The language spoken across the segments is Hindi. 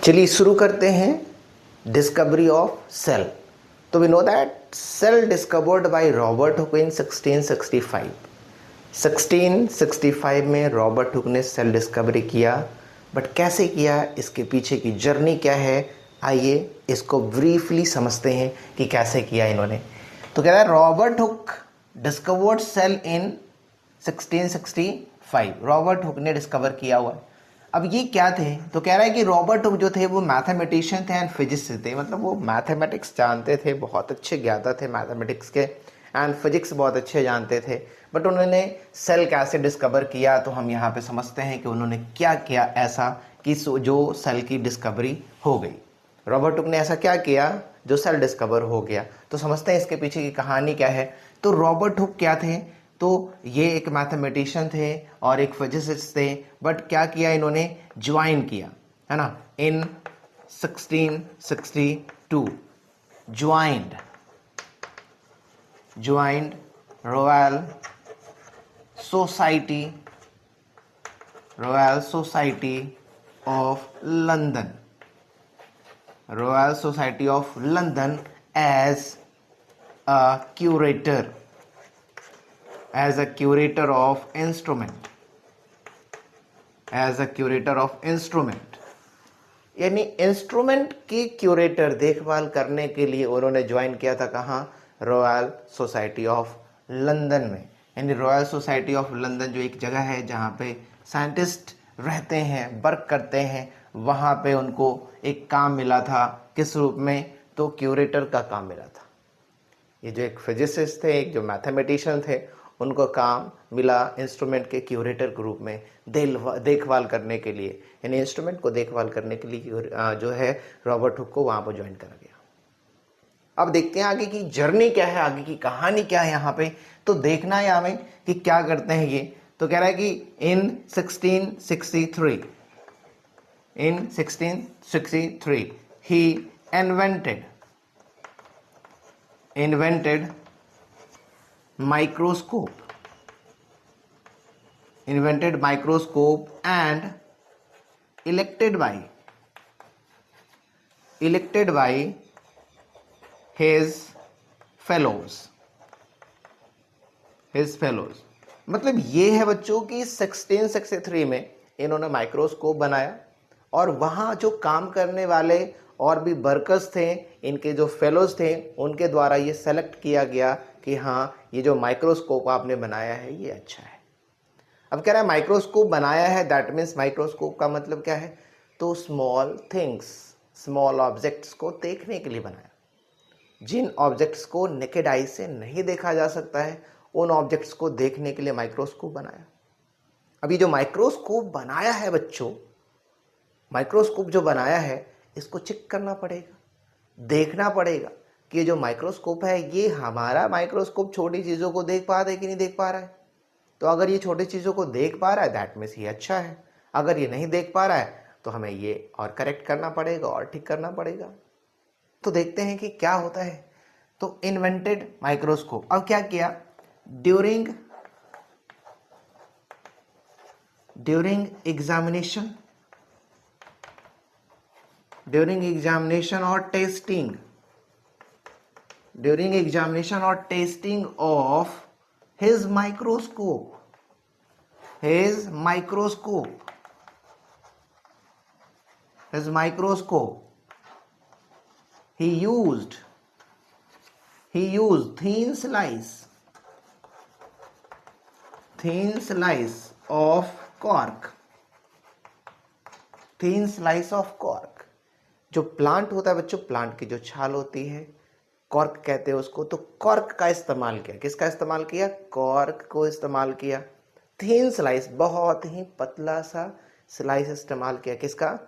चलिए शुरू करते हैं डिस्कवरी ऑफ सेल। तो we know that cell discovered by Robert Hooke in 1665। 1665 में रॉबर्ट हुक ने सेल डिस्कवरी किया, बट कैसे किया, इसके पीछे की जर्नी क्या है, आइए इसको ब्रीफली समझते हैं कि कैसे किया इन्होंने। तो कह रहा है रॉबर्ट हुक डिस्कवर्ड सेल इन 1665। रॉबर्ट हुक ने डिस्कवर किया हुआ। अब ये क्या थे, तो कह रहा है कि रॉबर्ट हुक जो थे वो मैथमेटिशियन थे एंड फिजिक्स थे, मतलब वो मैथमेटिक्स जानते थे, बहुत अच्छे ज्ञाता थे मैथमेटिक्स के, एंड फिजिक्स बहुत अच्छे जानते थे। बट उन्होंने सेल कैसे डिस्कवर किया, तो हम यहाँ पे समझते हैं कि उन्होंने क्या किया ऐसा कि जो सेल की डिस्कवरी हो गई। रॉबर्ट हुक ने ऐसा क्या किया जो सेल डिस्कवर हो गया, तो समझते हैं इसके पीछे की कहानी क्या है। तो रॉबर्ट हुक क्या थे, तो ये एक मैथमेटिशियन थे और एक फिजिसिस्ट थे, बट क्या किया इन्होंने, ज्वाइन किया, है ना, in 1662 joined Royal Society of London, Royal Society of London as a curator, as a curator of instrument, as a curator of instrument, यानी इंस्ट्रूमेंट की क्यूरेटर, देखभाल करने के लिए उन्होंने ज्वाइन किया था कहाँ, रॉयल सोसाइटी ऑफ लंदन में। यानी रॉयल सोसाइटी ऑफ लंदन जो एक जगह है जहाँ पे साइंटिस्ट रहते हैं, वर्क करते हैं, वहाँ पे उनको एक काम मिला था, किस रूप में, तो क्यूरेटर का काम मिला था। ये जो एक फिजिसिस्ट थे, एक जो मैथमेटिशियन थे, उनको काम मिला इंस्ट्रूमेंट के क्यूरेटर के रूप में, देखभाल करने के लिए, यानी इंस्ट्रूमेंट को देखभाल करने के लिए जो है रॉबर्ट हुक को वहाँ पर ज्वाइन करा गया। अब देखते हैं आगे की जर्नी क्या है, आगे की कहानी क्या है यहाँ पे। तो देखना है हमें कि क्या करते हैं ये। तो कह रहा है कि इन 1663 ही invented microscope and elected by his fellows। मतलब ये है बच्चों की 1663 में इन्होंने माइक्रोस्कोप बनाया और वहाँ जो काम करने वाले और भी वर्कर्स थे, इनके जो फेलोज थे, उनके द्वारा ये सेलेक्ट किया गया कि हाँ ये जो माइक्रोस्कोप आपने बनाया है ये अच्छा है। अब कह रहा है माइक्रोस्कोप बनाया है, दैट मीन्स माइक्रोस्कोप का मतलब क्या है, तो स्मॉल थिंग्स, स्मॉल ऑब्जेक्ट्स को देखने के लिए बनाया। जिन ऑब्जेक्ट्स को नेकेड आई से नहीं देखा जा सकता है, उन ऑब्जेक्ट्स को देखने के लिए माइक्रोस्कोप बनाया। अभी जो माइक्रोस्कोप बनाया है बच्चों, माइक्रोस्कोप जो बनाया है, इसको चेक करना पड़ेगा, देखना पड़ेगा कि ये जो माइक्रोस्कोप है, ये हमारा माइक्रोस्कोप छोटी चीज़ों को देख पा रहा है कि नहीं देख पा रहा है। तो अगर ये छोटी चीज़ों को देख पा रहा है, दैट मीन्स ये अच्छा है। अगर ये नहीं देख पा रहा है तो हमें ये और करेक्ट करना पड़ेगा और ठीक करना पड़ेगा। तो देखते हैं कि क्या होता है। तो इन्वेंटेड माइक्रोस्कोप। अब क्या किया, ड्यूरिंग एग्जामिनेशन और testing of his microscope he used thin slice of cork। जो प्लांट होता है बच्चों, प्लांट की जो छाल होती है, कॉर्क कहते हैं उसको, तो कॉर्क का इस्तेमाल किया। किसका इस्तेमाल किया, कॉर्क को इस्तेमाल किया। थिन स्लाइस, बहुत ही पतला सा स्लाइस इस्तेमाल किया, किसका,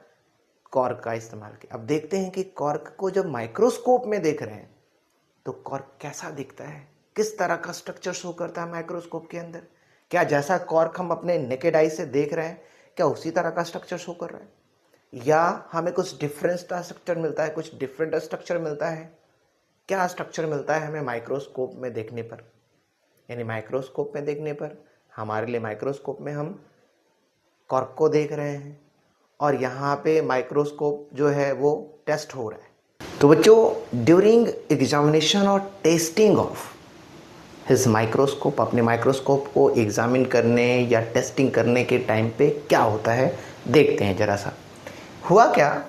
कॉर्क का इस्तेमाल किया। अब देखते हैं कि कॉर्क को जब माइक्रोस्कोप में देख रहे हैं तो कॉर्क कैसा दिखता है, किस तरह का स्ट्रक्चर शो करता है माइक्रोस्कोप के अंदर। क्या जैसा कॉर्क हम अपने नेकेड आई से देख रहे हैं, क्या उसी तरह का स्ट्रक्चर शो कर रहा है, या हमें कुछ डिफरेंट स्ट्रक्चर मिलता है, कुछ डिफरेंट स्ट्रक्चर मिलता है। क्या स्ट्रक्चर मिलता है हमें माइक्रोस्कोप में देखने पर, यानी माइक्रोस्कोप में देखने पर हमारे लिए, माइक्रोस्कोप में हम कॉर्क को देख रहे हैं और यहाँ पे माइक्रोस्कोप जो है वो टेस्ट हो रहा है। तो बच्चों ड्यूरिंग एग्जामिनेशन और टेस्टिंग ऑफ हिज माइक्रोस्कोप, अपने माइक्रोस्कोप को एग्जामिन करने या टेस्टिंग करने के टाइम पे क्या होता है देखते हैं जरा सा। हुआ क्या,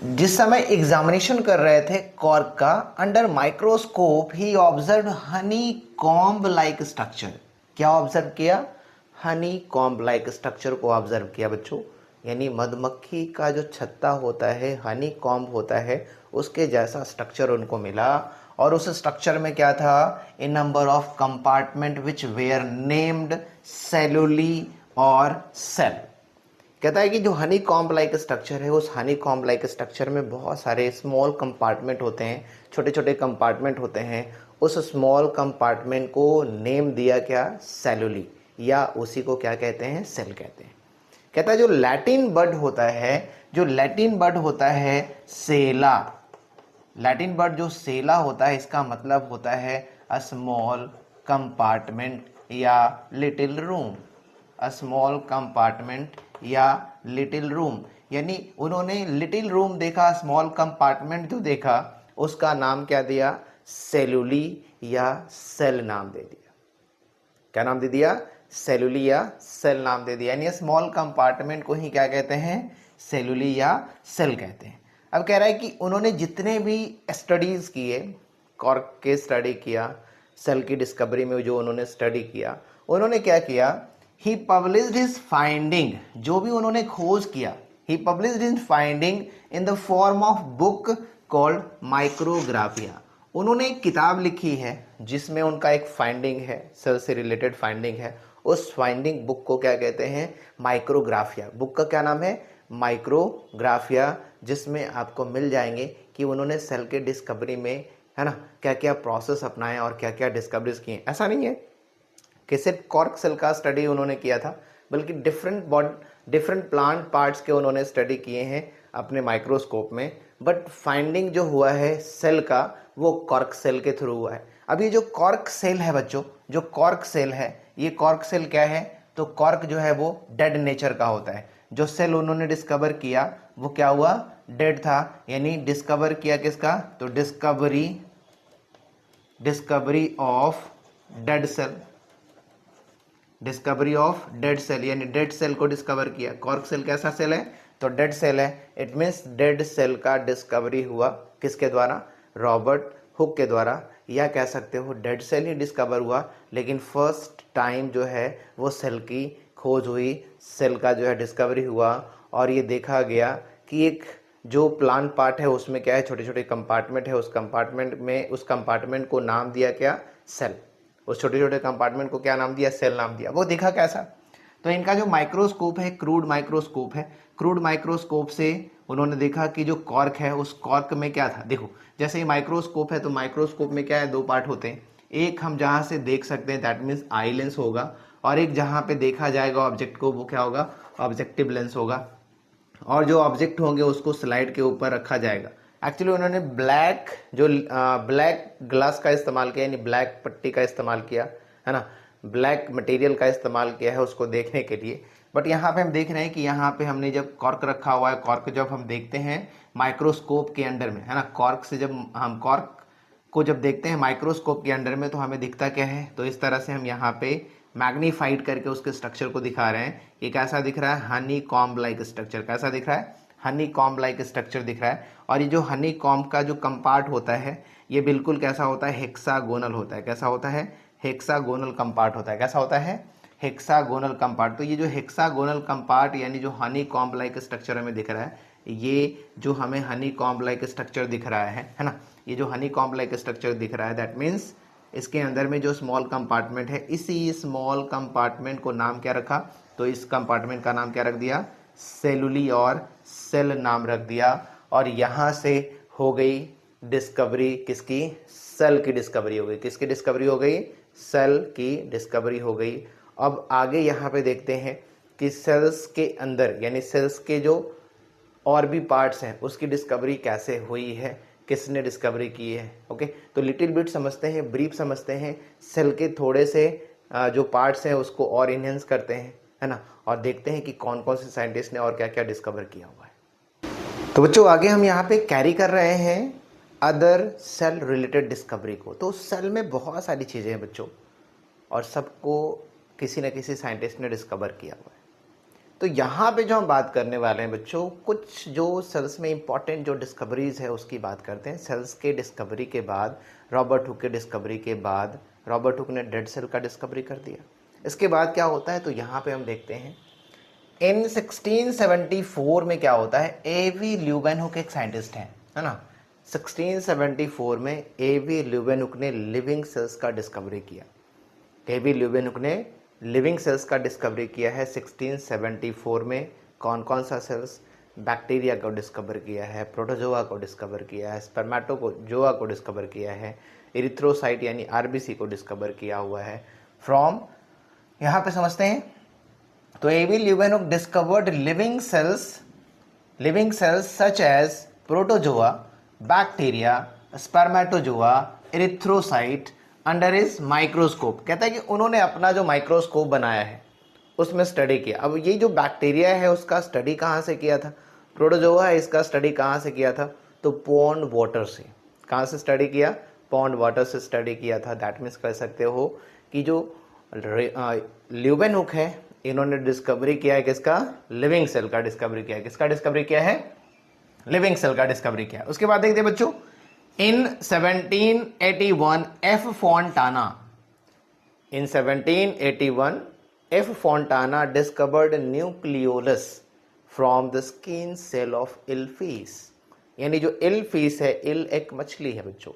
जिस समय एग्जामिनेशन कर रहे थे कॉर्क का under microscope, he observe honey comb like structure. क्या ऑब्जर्व किया? हनी कॉम्ब लाइक स्ट्रक्चर को ऑब्जर्व किया बच्चों। यानी मधुमक्खी का जो छत्ता होता है, हनी कॉम्ब होता है, उसके जैसा स्ट्रक्चर उनको मिला। और उस स्ट्रक्चर में क्या था? A number of compartment which were named cellulae or cell. कहता है कि जो हनी कॉम्ब लाइक स्ट्रक्चर है, उस हनी कॉम्ब लाइक स्ट्रक्चर में बहुत सारे स्मॉल कंपार्टमेंट होते हैं, छोटे छोटे कंपार्टमेंट होते हैं। उस स्मॉल कंपार्टमेंट को नेम दिया क्या? सेलुली, या उसी को क्या कहते हैं? सेल कहते हैं। कहता है जो लैटिन वर्ड होता है, जो लैटिन वर्ड होता है सेला, लैटिन वर्ड जो सेला होता है, इसका मतलब होता है अ स्मॉल कंपार्टमेंट या little room. A small compartment या लिटिल रूम, यानी उन्होंने लिटिल रूम देखा, स्मॉल कंपार्टमेंट जो देखा, उसका नाम क्या दिया? सेलुली या सेल नाम दे दिया। क्या नाम दे दिया? सेलुली या सेल नाम दे दिया। यानी स्मॉल कंपार्टमेंट को ही क्या कहते हैं? सेलुली या सेल कहते हैं। अब कह रहा है कि उन्होंने जितने भी स्टडीज किए, कॉर्क के स्टडी किया, सेल की डिस्कवरी में जो उन्होंने स्टडी किया, उन्होंने क्या किया? ही पब्लिश्ड हिज फाइंडिंग, जो भी उन्होंने खोज किया, he published his finding in the form of book called Micrographia. उन्होंने एक किताब लिखी है जिसमें उनका एक फाइंडिंग है, सेल से रिलेटेड फाइंडिंग है। उस फाइंडिंग बुक को क्या कहते हैं? माइक्रोग्राफिया। बुक का क्या नाम है? माइक्रोग्राफिया, जिसमें आपको मिल जाएंगे कि उन्होंने सेल के डिस्कवरी में, है ना, क्या क्या प्रोसेस अपनाए और क्या क्या डिस्कवरीज किए। ऐसा नहीं है कि सिर्फ कॉर्क सेल का स्टडी उन्होंने किया था, बल्कि डिफरेंट प्लांट पार्ट्स के उन्होंने स्टडी किए हैं अपने माइक्रोस्कोप में। बट फाइंडिंग जो हुआ है सेल का, वो कॉर्क सेल के थ्रू हुआ है। अब ये जो कॉर्क सेल है बच्चों, जो कॉर्क सेल है, ये कॉर्क सेल क्या है? तो कॉर्क जो है वो डेड नेचर का होता है। जो सेल उन्होंने डिस्कवर किया वो क्या हुआ? डेड था। यानी डिस्कवर किया किसका? तो discovery of dead cell, discovery of dead cell, यानी डेड सेल को डिस्कवर किया। कॉर्क सेल कैसा सेल है? तो डेड सेल है। इट मीन्स डेड सेल का डिस्कवरी हुआ किसके द्वारा? रॉबर्ट हुक के द्वारा। या कह सकते हो डेड सेल ही डिस्कवर हुआ, लेकिन फर्स्ट टाइम जो है वो सेल की खोज हुई, सेल का जो है डिस्कवरी हुआ। और ये देखा गया कि एक जो प्लांट पार्ट है उसमें क्या है? छोटे छोटे कंपार्टमेंट है। उस कंपार्टमेंट को नाम दिया क्या? सेल। उस छोटे छोटे कंपार्टमेंट को क्या नाम दिया? सेल नाम दिया। वो देखा कैसा? तो इनका जो माइक्रोस्कोप है क्रूड माइक्रोस्कोप है। क्रूड माइक्रोस्कोप से उन्होंने देखा कि जो कॉर्क है, उस कॉर्क में क्या था। देखो जैसे ही माइक्रोस्कोप है, तो माइक्रोस्कोप में क्या है? दो पार्ट होते हैं। एक हम जहाँ से देख सकते हैं, दैट मीन्स आई लेंस होगा, और एक जहाँ पे देखा जाएगा ऑब्जेक्ट को, वो क्या होगा? ऑब्जेक्टिव लेंस होगा। और जो ऑब्जेक्ट होंगे उसको स्लाइड के ऊपर रखा जाएगा। एक्चुअली उन्होंने ब्लैक ग्लास का इस्तेमाल किया, यानी ब्लैक पट्टी का इस्तेमाल किया, है ना, ब्लैक मटेरियल का इस्तेमाल किया है उसको देखने के लिए। बट यहाँ पे हम देख रहे हैं कि यहाँ पे हमने जब कॉर्क रखा हुआ है, कॉर्क जब हम देखते हैं माइक्रोस्कोप के अंडर में, है ना, कॉर्क से जब हम कॉर्क को जब देखते हैं माइक्रोस्कोप के अंडर में, तो हमें दिखता क्या है? तो इस तरह से हम यहाँ पे मैग्नीफाइड करके उसके स्ट्रक्चर को दिखा रहे हैं। ये कैसा दिख रहा है? Honey comb like structure. कैसा दिख रहा है? हनी कॉम्ब लाइक स्ट्रक्चर दिख रहा है। और ये जो हनी कॉम्ब का जो कंपार्ट होता है, ये बिल्कुल कैसा होता है? हेक्सागोनल होता है। कैसा होता है? हेक्सागोनल कंपार्ट होता है। कैसा होता है? हेक्सागोनल कंपार्ट। तो ये जो हेक्सागोनल कंपार्ट, यानी जो हनी कॉम्ब लाइक स्ट्रक्चर हमें दिख रहा है, ये जो हमें हनी कॉम्ब लाइक स्ट्रक्चर दिख रहा है ना, ये जो हनी कॉम्ब लाइक स्ट्रक्चर दिख रहा है, दैट मीन्स इसके अंदर में जो स्मॉल कंपार्टमेंट है, इसी स्मॉल कंपार्टमेंट को नाम क्या रखा? तो इस कंपार्टमेंट का नाम क्या रख दिया? सेलुली और सेल नाम रख दिया। और यहाँ से हो गई डिस्कवरी किसकी? सेल की डिस्कवरी हो गई। किसकी डिस्कवरी हो गई? सेल की डिस्कवरी हो गई। अब आगे यहाँ पे देखते हैं कि सेल्स के अंदर, यानी सेल्स के जो और भी पार्ट्स हैं, उसकी डिस्कवरी कैसे हुई है, किसने डिस्कवरी की है। ओके, तो लिटिल बिट समझते हैं, ब्रीफ समझते हैं, सेल के थोड़े से जो पार्ट्स हैं उसको और इन्हेंस करते हैं। है ना, और देखते हैं कि कौन कौन से साइंटिस्ट ने और क्या क्या डिस्कवर किया हुआ है। तो बच्चों आगे हम यहाँ पे कैरी कर रहे हैं अदर सेल रिलेटेड डिस्कवरी को। तो सेल में बहुत सारी चीज़ें हैं बच्चों, और सबको किसी न किसी साइंटिस्ट ने डिस्कवर किया हुआ है। तो यहाँ पे जो हम बात करने वाले हैं बच्चों, कुछ जो सेल्स में इंपॉर्टेंट जो डिस्कवरीज है उसकी बात करते हैं। सेल्स के डिस्कवरी के बाद, रॉबर्ट हुक के डिस्कवरी के बाद, रॉबर्ट हुक ने डेड सेल का डिस्कवरी कर दिया। इसके बाद क्या होता है, तो यहाँ पे हम देखते हैं इन 1674 में क्या होता है। एवी ल्यूवेनहुक एक साइंटिस्ट है ना। 1674 में एवी ल्यूवेनहुक ने लिविंग सेल्स का डिस्कवरी किया। एवी ल्यूवेनहुक ने लिविंग सेल्स का डिस्कवरी किया है 1674 में। कौन कौन सा सेल्स? बैक्टीरिया को डिस्कवर किया है, प्रोटोजोआ को डिस्कवर किया है, स्पर्मेटोजोआ को डिस्कवर किया है, इरिथ्रोसाइट यानी आरबीसी को डिस्कवर किया हुआ है। फ्रॉम यहाँ पे समझते हैं, तो AV Leeuwenhoek discovered living cells such as protozoa, bacteria, spermatozoa, erythrocyte under his microscope. कहता है कि उन्होंने अपना जो माइक्रोस्कोप बनाया है उसमें स्टडी किया। अब ये जो बैक्टीरिया है उसका स्टडी कहाँ से किया था, प्रोटोजोआ है इसका स्टडी कहाँ से किया था, तो पॉन्ड वाटर से। कहाँ से स्टडी किया? पॉन्ड वाटर से स्टडी किया था। दैट मीन्स कह सकते हो कि जो ल्यूवेनहुक है इन्होंने डिस्कवरी किया है किसका? लिविंग सेल का डिस्कवरी किया है। किसका डिस्कवरी किया है? लिविंग सेल का डिस्कवरी किया है। उसके बाद देखते हैं बच्चों, in 1781 F Fontana, in 1781 F Fontana discovered nucleolus from the skin cell of eel fish. यानी जो इल फिश है, इल एक मछली है बच्चों,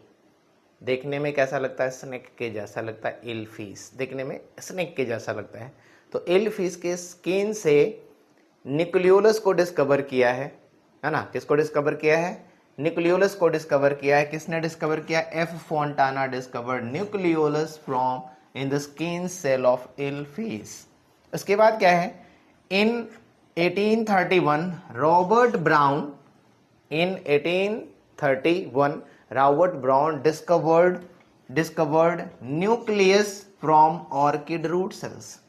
देखने में कैसा लगता है? स्नेक के जैसा लगता है। इल फिश देखने में स्नेक के जैसा लगता है। तो इल फिश के स्किन से न्यूक्लियोलस को डिस्कवर किया है ना। किसको डिस्कवर किया है? न्यूक्लियोलस को डिस्कवर किया है। किसने डिस्कवर किया? F Fontana discovered nucleolus from in the skin cell of eel fish. उसके बाद क्या है, in 1831 Robert Brown, in 1831 Robert Brown discovered nucleus from orchid root cells.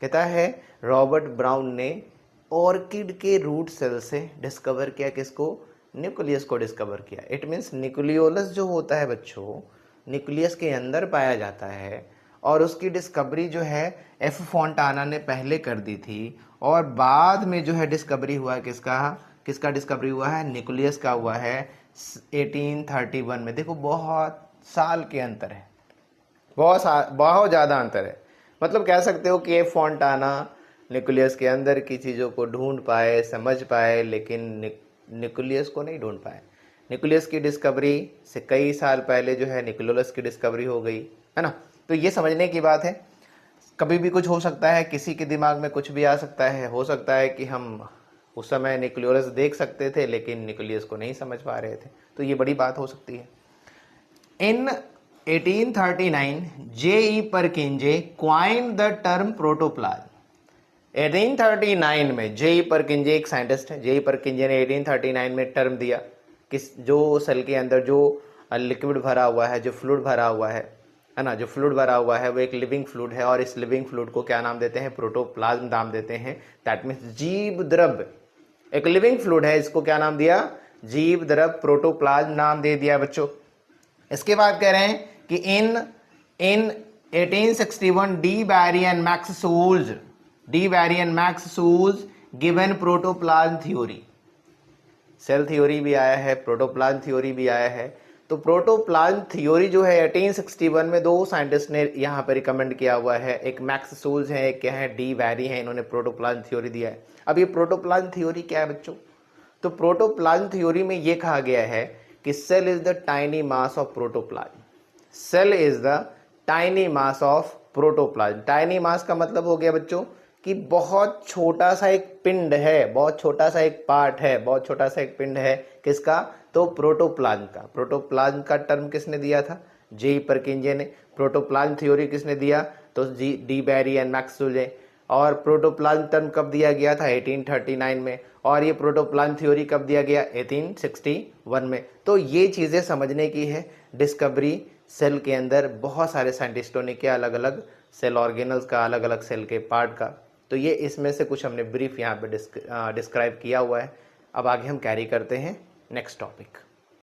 कहता है रॉबर्ट ब्राउन ने ऑर्किड के रूट सेल से डिस्कवर किया किसको? न्यूक्लियस को डिस्कवर किया। इट मीन्स न्यूक्लियोलस जो होता है बच्चों, न्यूक्लियस के अंदर पाया जाता है, और उसकी डिस्कवरी जो है एफ फॉन्टाना ने पहले कर दी थी, और बाद में जो है डिस्कवरी हुआ है किसका डिस्कवरी हुआ है? न्यूक्लियस का हुआ है 1831 में। देखो बहुत साल के अंतर है, बहुत ज़्यादा अंतर है। मतलब कह सकते हो कि एफ फॉन्टाना न्यूक्लियस के अंदर की चीज़ों को ढूंढ पाए, समझ पाए, लेकिन न्यूक्लियस को नहीं ढूंढ पाए। न्यूक्लियस की डिस्कवरी से कई साल पहले जो है न्यूक्लियोलस की डिस्कवरी हो गई है ना। तो ये समझने की बात है। कभी भी कुछ हो सकता है, किसी के दिमाग में कुछ भी आ सकता है। हो सकता है कि हम उस समय न्यूक्लियोलस देख सकते थे लेकिन न्यूक्लियस को नहीं समझ पा रहे थे, तो ये बड़ी बात हो सकती है। In 1839 J.E. Purkinje coined the term protoplasm. 1839 में J.E. परकिंजे एक साइंटिस्ट है। J.E. परकिंजे ने 1839 में टर्म दिया किस, जो सेल के अंदर जो लिक्विड भरा हुआ है, जो फ्लूइड भरा हुआ है ना, जो फ्लूइड भरा हुआ है वो एक लिविंग फ्लूइड है, और इस लिविंग फ्लूइड को क्या नाम देते हैं? प्रोटोप्लाज्म नाम देते हैं। दैट मीन्स जीव द्रव्य, एक लिविंग फ्लूइड है, इसको क्या नाम दिया? जीव द्रव्य प्रोटोप्लाज्म नाम दे दिया बच्चों। इसके बाद कह रहे हैं कि in 1861 D Bary and Max Schultze given protoplasm theory. Cell theory भी आया है, प्रोटोप्लाज्म थ्योरी भी आया है। तो प्रोटोप्लाज्म थ्योरी जो है 1861 में दो साइंटिस्ट ने यहाँ पर रिकमेंड किया हुआ है। एक मैक्स सूल्स है, एक क्या है? डी बैरी है। इन्होंने प्रोटोप्लाज्म थ्योरी दिया है। अब ये प्रोटोप्लाज्म थ्योरी क्या है बच्चों? तो प्रोटोप्लाज्म थ्योरी में ये कहा गया है कि cell is the tiny mass of protoplasm. Cell is the tiny mass of protoplasm. Tiny mass का मतलब हो गया बच्चों कि बहुत छोटा सा एक पिंड है, बहुत छोटा सा एक पार्ट है, बहुत छोटा सा एक पिंड है। किसका? तो प्रोटोप्लाज्म का। प्रोटोप्लाज्म का टर्म किसने दिया था? J.E. परकिंजे ने। प्रोटोप्लाज्म थ्योरी किसने दिया? तो डी बैरी एंड मैक्स सूल्स ने। और प्रोटोप्लाज्म टर्म कब दिया गया था? 1839 में। और ये प्रोटोप्लाज्म थ्योरी कब दिया गया? 1861 में। तो ये चीज़ें समझने की है। डिस्कवरी सेल के अंदर बहुत सारे साइंटिस्टों ने किया, अलग अलग सेल ऑर्गेनल्स का, अलग अलग सेल के पार्ट का। तो ये इसमें से कुछ हमने ब्रीफ यहाँ पे डिस्क्राइब किया हुआ है। अब आगे हम कैरी करते हैं नेक्स्ट टॉपिक।